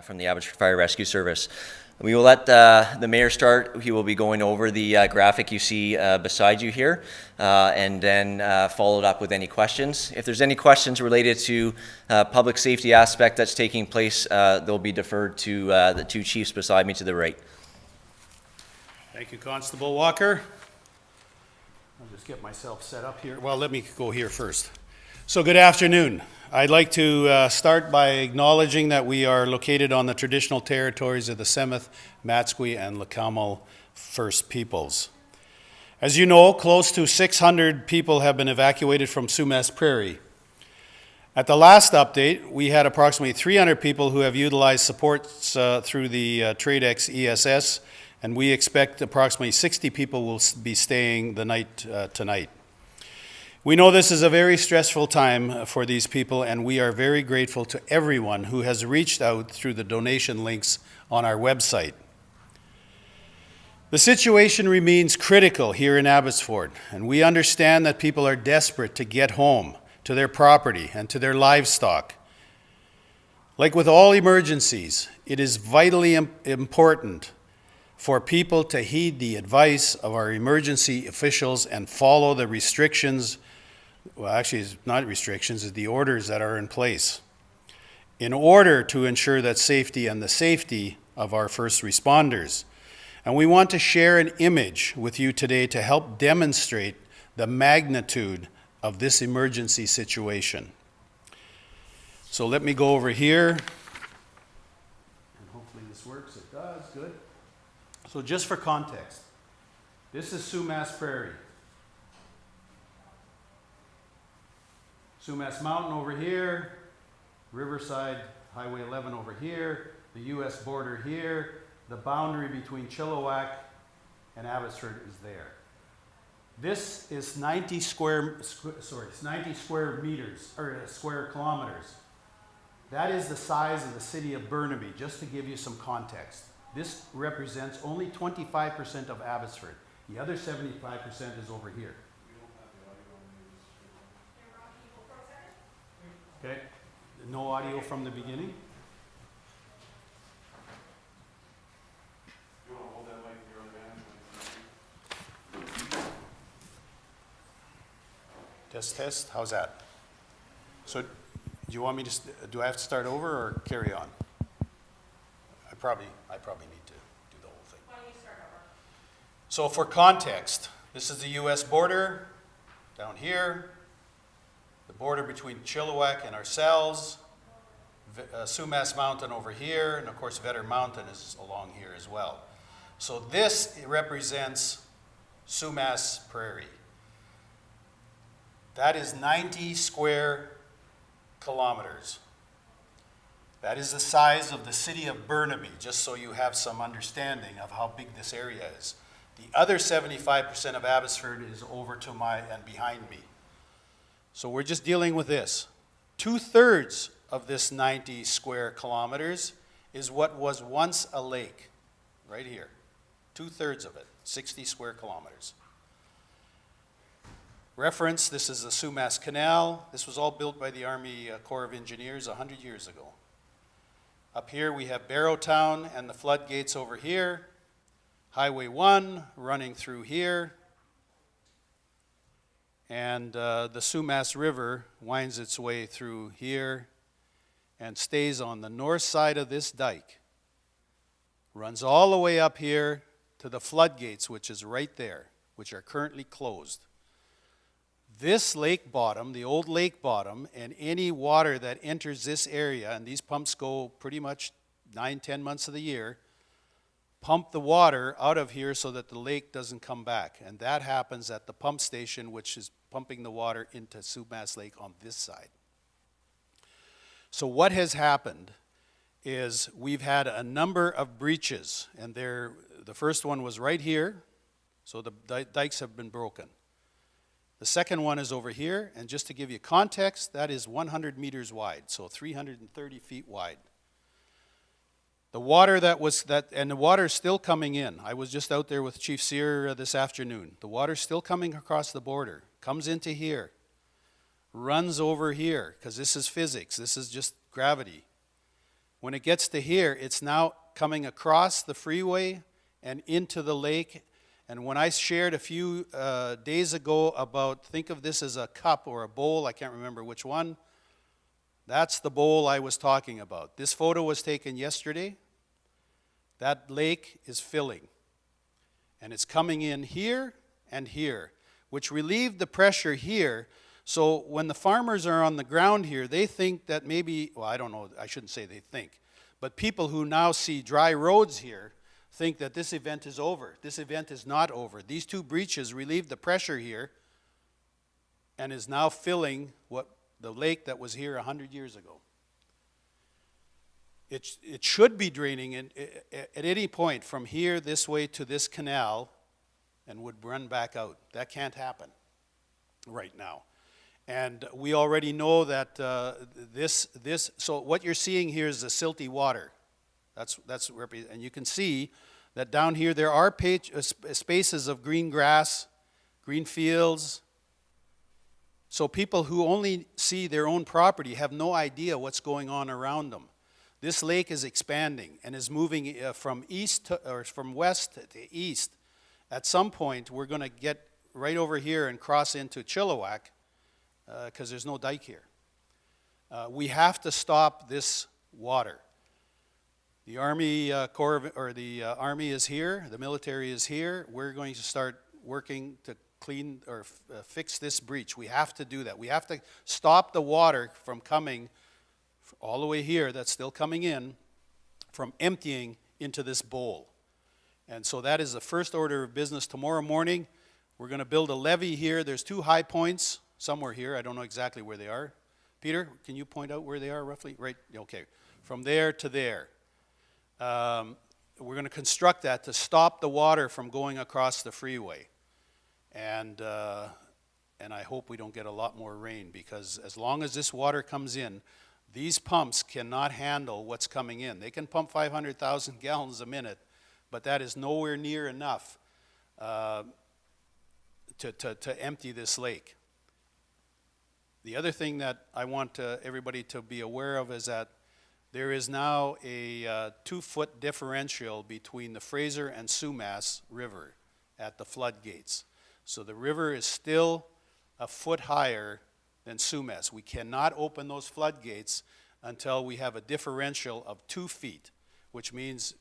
From the Abbotsford Fire Rescue Service. We will let the mayor start. He will be going over the graphic you see beside you here, and then followed up with any questions. If there's any questions related to public safety aspect that's taking place, they'll be deferred to the two chiefs beside me to the right. Thank you, Constable Walker. I'll just get myself set up here. Well, let me go here first. So good afternoon. I'd like to start by acknowledging that we are located on the traditional territories of the Semith, Matsqui, and Lekamel First Peoples. As you know, close to 600 people have been evacuated from Sumas Prairie. At the last update, we had approximately 300 people who have utilized supports through the TradeX ESS, and we expect approximately 60 people will be staying the night tonight. We know this is a very stressful time for these people, and we are very grateful to everyone who has reached out through the donation links on our website. The situation remains critical here in Abbotsford, and we understand that people are desperate to get home to their property and to their livestock. Like with all emergencies, it is vitally important for people to heed the advice of our emergency officials and follow the restrictions. Well, actually, it's not restrictions, it's the orders that are in place in order to ensure that safety and the safety of our first responders. And we want to share an image with you today to help demonstrate the magnitude of this emergency situation. So let me go over here, and hopefully this works. It does, good. So just for context, this is Sumas Prairie. Sumas Mountain over here, Riverside Highway 11 over here, the U.S. border here, the boundary between Chilliwack and Abbotsford is there. This is 90 square meters, or square kilometers. That is the size of the city of Burnaby, just to give you some context. This represents only 25% of Abbotsford. The other 75% is over here. Okay, no audio from the beginning. You want to hold that mic in your own hand? Test, how's that? So, do you want me to, do I have to start over or carry on? I probably need to do the whole thing. Why don't you start over? So for context, this is the U.S. border down here. The border between Chilliwack and ourselves, Sumas Mountain over here, and of course Vetter Mountain is along here as well. So this represents Sumas Prairie. That is 90 square kilometers. That is the size of the city of Burnaby, just so you have some understanding of how big this area is. The other 75% of Abbotsford is over to my and behind me. So we're just dealing with this. 2/3 of this 90 square kilometers is what was once a lake, right here. 2/3 of it, 60 square kilometers. Reference, this is the Sumas Canal. This was all built by the Army Corps of Engineers 100 years ago. Up here we have Barrowtown and the floodgates over here. Highway 1 running through here. And the Sumas River winds its way through here and stays on the north side of this dike. Runs all the way up here to the floodgates, which is right there, which are currently closed. This lake bottom, the old lake bottom, and any water that enters this area, and these pumps go pretty much 9-10 months of the year, pump the water out of here so that the lake doesn't come back. And that happens at the pump station, which is pumping the water into Sumas Lake on this side. So what has happened is we've had a number of breaches, and the first one was right here, so the dikes have been broken. The second one is over here, and just to give you context, that is 100 meters wide, so 330 feet wide. The water and the water is still coming in. I was just out there with Chief Sear this afternoon. The water's still coming across the border, comes into here, runs over here, because this is physics, this is just gravity, When it gets to here, it's now coming across the freeway and into the lake. And when I shared a few days ago about, think of this as a cup or a bowl, I can't remember which one, that's the bowl I was talking about. This photo was taken yesterday. That lake is filling. And it's coming in here and here, which relieved the pressure here. So when the farmers are on the ground here, they think that maybe, well, I don't know, I shouldn't say they think, but people who now see dry roads here think that this event is over. This event is not over. These two breaches relieved the pressure here and is now filling the lake that was here 100 years ago. It should be draining at any point from here this way to this canal and would run back out. That can't happen right now. And we already know that so what you're seeing here is the silty water. And you can see that down here there are spaces of green grass, green fields. So people who only see their own property have no idea what's going on around them. This lake is expanding and is moving from west to east. At some point, we're going to get right over here and cross into Chilliwack because there's no dike here. We have to stop this water. The Army Army is here. The military is here. We're going to start working to clean or fix this breach. We have to do that. We have to stop the water from coming all the way here, that's still coming in, from emptying into this bowl. And so that is the first order of business. Tomorrow morning, we're going to build a levee here. There's two high points somewhere here. I don't know exactly where they are. Peter, can you point out where they are roughly? Right, okay. From there to there. We're going to construct that to stop the water from going across the freeway. And I hope we don't get a lot more rain, because as long as this water comes in, these pumps cannot handle what's coming in. They can pump 500,000 gallons a minute, but that is nowhere near enough to empty this lake. The other thing that I want everybody to be aware of is that there is now a 2-foot differential between the Fraser and Sumas River at the floodgates. So the river is still a foot higher than Sumas. We cannot open those floodgates until we have a differential of 2 feet, which means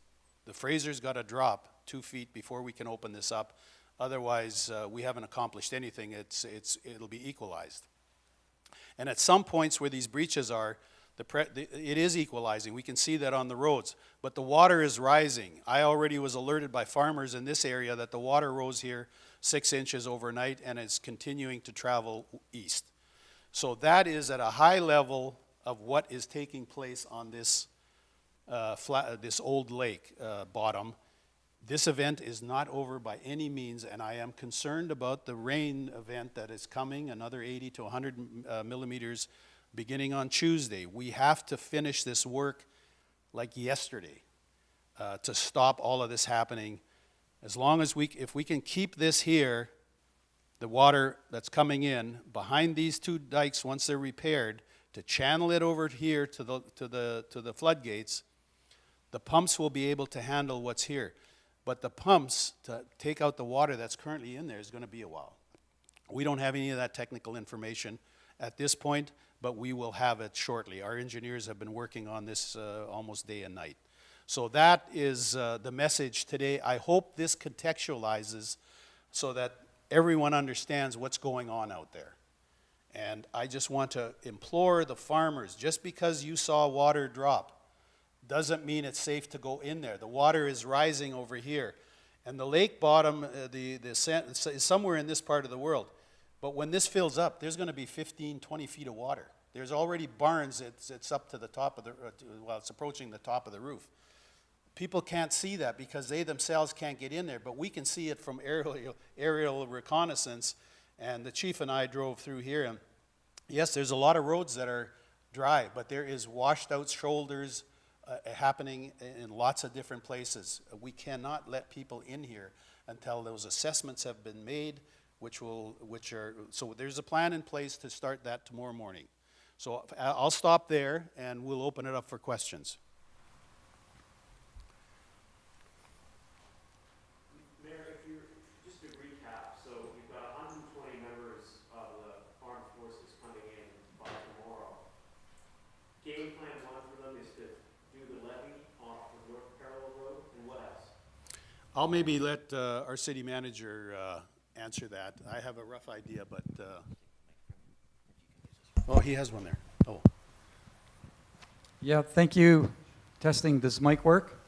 the Fraser's got to drop 2 feet before we can open this up. Otherwise, we haven't accomplished anything. It'll be equalized. And at some points where these breaches are, it is equalizing. We can see that on the roads. But the water is rising. I already was alerted by farmers in this area that the water rose here 6 inches overnight and is continuing to travel east. So that is at a high level of what is taking place on this this old lake bottom. This event is not over by any means, and I am concerned about the rain event that is coming, another 80 to 100 millimeters beginning on Tuesday. We have to finish this work like yesterday to stop all of this happening. As long as if we can keep this here, the water that's coming in behind these two dikes, once they're repaired, to channel it over here to the floodgates, the pumps will be able to handle what's here. But the pumps to take out the water that's currently in there is going to be a while. We don't have any of that technical information at this point, but we will have it shortly. Our engineers have been working on this almost day and night. So that is the message today. I hope this contextualizes so that everyone understands what's going on out there. And I just want to implore the farmers, just because you saw water drop doesn't mean it's safe to go in there. The water is rising over here. And the lake bottom is somewhere in this part of the world. But when this fills up, there's going to be 15, 20 feet of water. There's already barns, it's up to the top of the, well, it's approaching the top of the roof. People can't see that because they themselves can't get in there, but we can see it from aerial reconnaissance. And the chief and I drove through here, and yes, there's a lot of roads that are dry, but there is washed out shoulders happening in lots of different places. We cannot let people in here until those assessments have been made, so there's a plan in place to start that tomorrow morning. So I'll stop there and we'll open it up for questions. I'll maybe let our city manager answer that. I have a rough idea, but, oh, he has one there. Oh. Yeah, thank you. Testing, does mic work?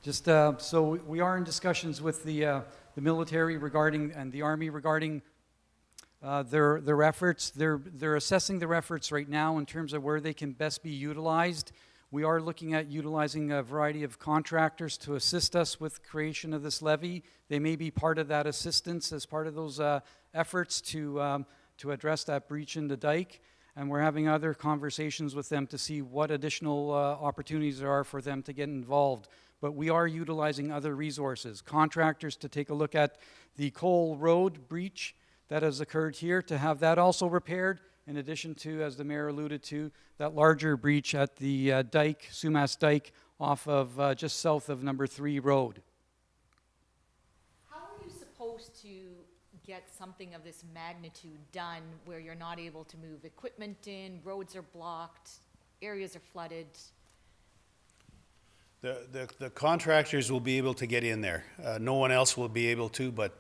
Just so we are in discussions with the military regarding and the Army regarding their efforts. They're assessing their efforts right now in terms of where they can best be utilized. We are looking at utilizing a variety of contractors to assist us with creation of this levee. They may be part of that assistance as part of those efforts to address that breach in the dike. And we're having other conversations with them to see what additional opportunities there are for them to get involved. But we are utilizing other resources, contractors to take a look at the Cole Road breach that has occurred here, to have that also repaired, in addition to, as the mayor alluded to, that larger breach at the dike, Sumas Dike, off of just south of number 3 Road. How are you supposed to get something of this magnitude done where you're not able to move equipment in, roads are blocked, areas are flooded? The contractors will be able to get in there. No one else will be able to, but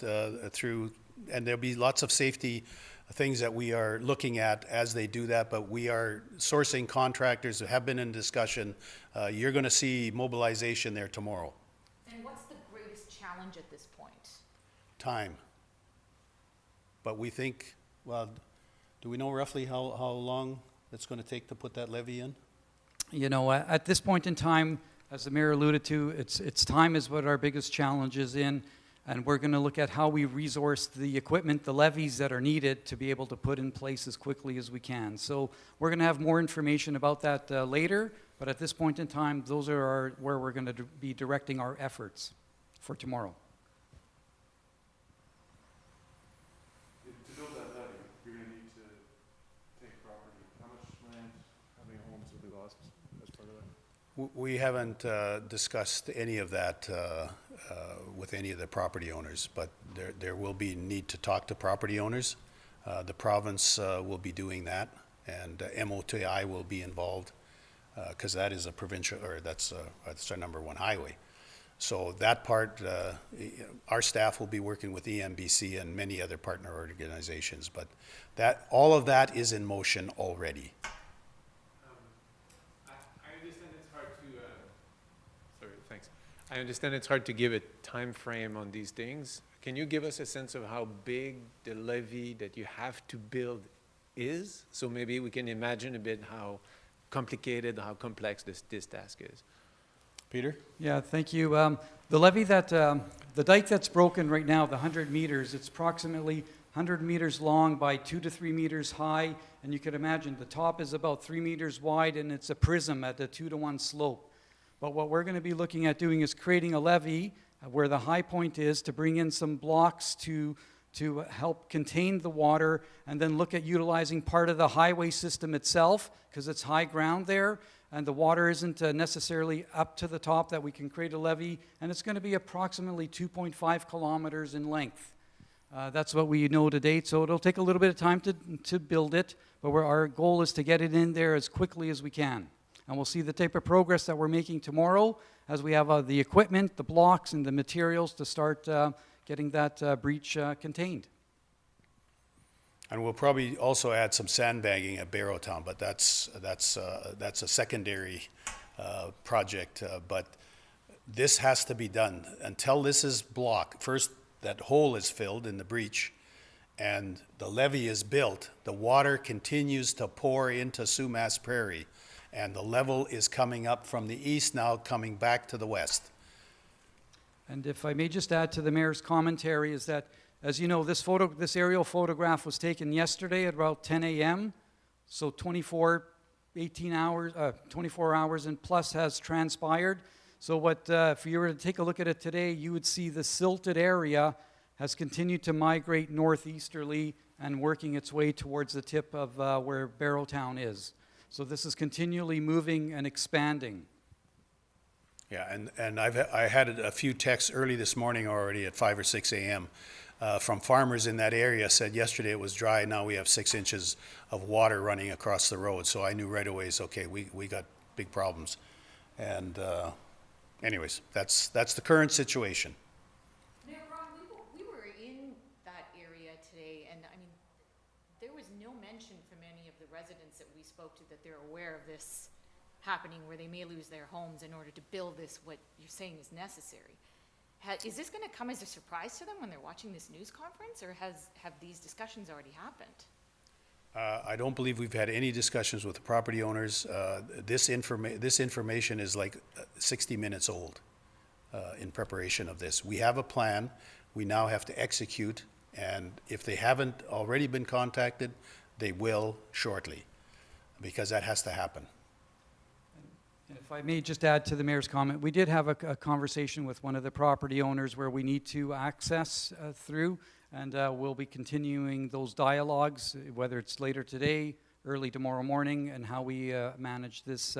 through, and there'll be lots of safety things that we are looking at as they do that, but we are sourcing contractors who have been in discussion. You're going to see mobilization there tomorrow. And what's the greatest challenge at this point? Time. But we think, well, do we know roughly how long it's going to take to put that levee in? You know, at this point in time, as the mayor alluded to, it's time is what our biggest challenge is in, and we're going to look at how we resource the equipment, the levees that are needed to be able to put in place as quickly as we can. So we're going to have more information about that later, but at this point in time, those are where we're going to be directing our efforts for tomorrow. To build that levee, you're going to need to take property. How much land, how many homes will be lost as part of that? We haven't discussed any of that with any of the property owners, but there will be need to talk to property owners. The province will be doing that, and MOTI will be involved because that is a provincial, or that's our #1 highway. So that part, our staff will be working with EMBC and many other partner organizations, but that all of that is in motion already. I understand it's hard to, sorry, thanks. I understand it's hard to give a time frame on these things. Can you give us a sense of how big the levee that you have to build is? So maybe we can imagine a bit how complicated, how complex this task is. Peter? Yeah, thank you. The levee that, the dike that's broken right now, the 100 meters, it's approximately 100 meters long by 2 to 3 meters high, and you can imagine the top is about 3 meters wide, and it's a prism at a 2-to-1 slope. But what we're going to be looking at doing is creating a levee where the high point is, to bring in some blocks to help contain the water, and then look at utilizing part of the highway system itself, because it's high ground there, and the water isn't necessarily up to the top, that we can create a levee, and it's going to be approximately 2.5 kilometers in length. That's what we know to date, so it'll take a little bit of time to build it, but our goal is to get it in there as quickly as we can. And we'll see the type of progress that we're making tomorrow as we have the equipment, the blocks, and the materials to start getting that breach contained. And we'll probably also add some sandbagging at Barrowtown, but that's a secondary project. But this has to be done until this is blocked. First, that hole is filled in the breach, and the levee is built. The water continues to pour into Sumas Prairie, and the level is coming up from the east now, coming back to the west. And if I may just add to the mayor's commentary, is that, as you know, this aerial photograph was taken yesterday at about 10 a.m. So 24 hours and plus has transpired. So if you were to take a look at it today, you would see the silted area has continued to migrate northeasterly and working its way towards the tip of where Barrowtown is. So this is continually moving and expanding. Yeah, and I had a few texts early this morning already at 5 or 6 a.m. From farmers in that area. Said yesterday it was dry, now we have 6 inches of water running across the road. So I knew right away, okay, we got big problems. And anyways, that's the current situation. Mayor Braun, we were in that area today, and I mean, there was no mention from any of the residents that we spoke to that they're aware of this happening, where they may lose their homes in order to build this, what you're saying is necessary. Is this gonna come as a surprise to them when they're watching this news conference, or have these discussions already happened? I don't believe we've had any discussions with the property owners. This information is like 60 minutes old in preparation of this. We have a plan. We now have to execute, and if they haven't already been contacted, they will shortly, because that has to happen. And if I may just add to the mayor's comment, we did have a conversation with one of the property owners where we need to access through, and we'll be continuing those dialogues, whether it's later today, early tomorrow morning, and how we manage this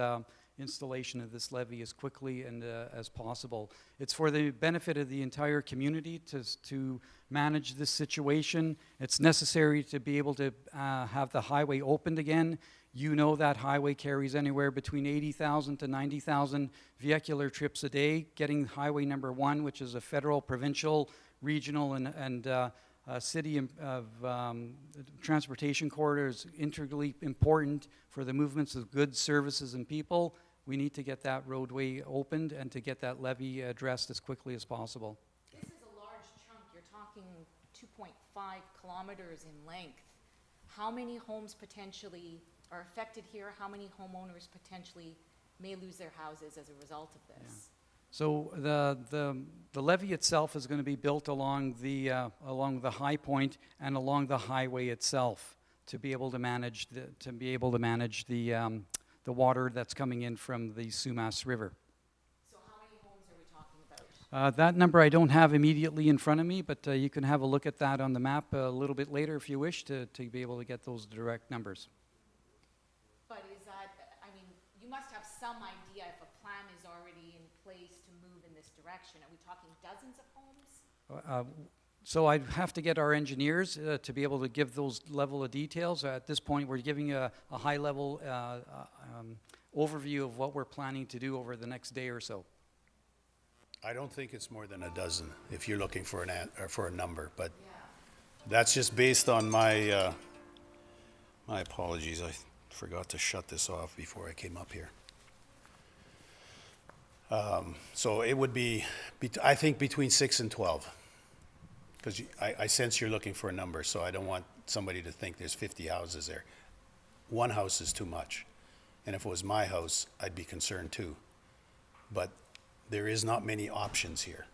installation of this levee as quickly and as possible. It's for the benefit of the entire community to manage this situation. It's necessary to be able to have the highway opened again. You know that highway carries anywhere between 80,000 to 90,000 vehicular trips a day. Getting highway number 1, which is a federal, provincial, regional, and city transportation corridor, is integrally important for the movements of goods, services, and people. We need to get that roadway opened and to get that levee addressed as quickly as possible. This is a large chunk. You're talking 2.5 kilometers in length. How many homes potentially are affected here? How many homeowners potentially may lose their houses as a result of this? Yeah. So the levee itself is going to be built along the high point and along the highway itself to be able to manage the water that's coming in from the Sumas River. So how many homes are we talking about? That number I don't have immediately in front of me, but you can have a look at that on the map a little bit later if you wish to be able to get those direct numbers. But is that, I mean, you must have some idea if a plan is already in place to move in this direction. Are we talking dozens of homes? So I'd have to get our engineers to be able to give those level of details. At this point, we're giving a high-level overview of what we're planning to do over the next day or so. I don't think it's more than a dozen if you're looking for a number, but that's just based on my my apologies. I forgot to shut this off before I came up here. So it would be, I think, between 6 and 12. Because I sense you're looking for a number, so I don't want somebody to think there's 50 houses there. One house is too much. And if it was my house, I'd be concerned too. But there is not many options here.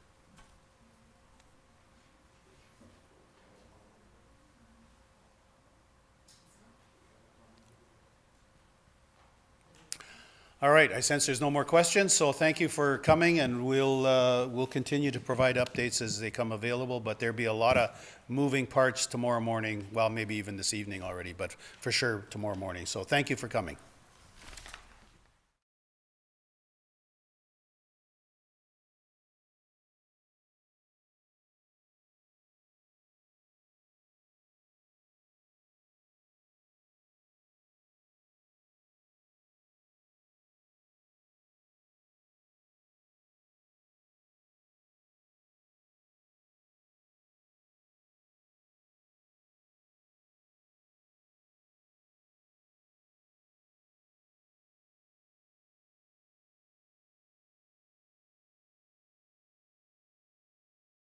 All right, I sense there's no more questions, so thank you for coming, and we'll continue to provide updates as they come available, but there'll be a lot of moving parts tomorrow morning, well, maybe even this evening already, but for sure tomorrow morning. So thank you for coming.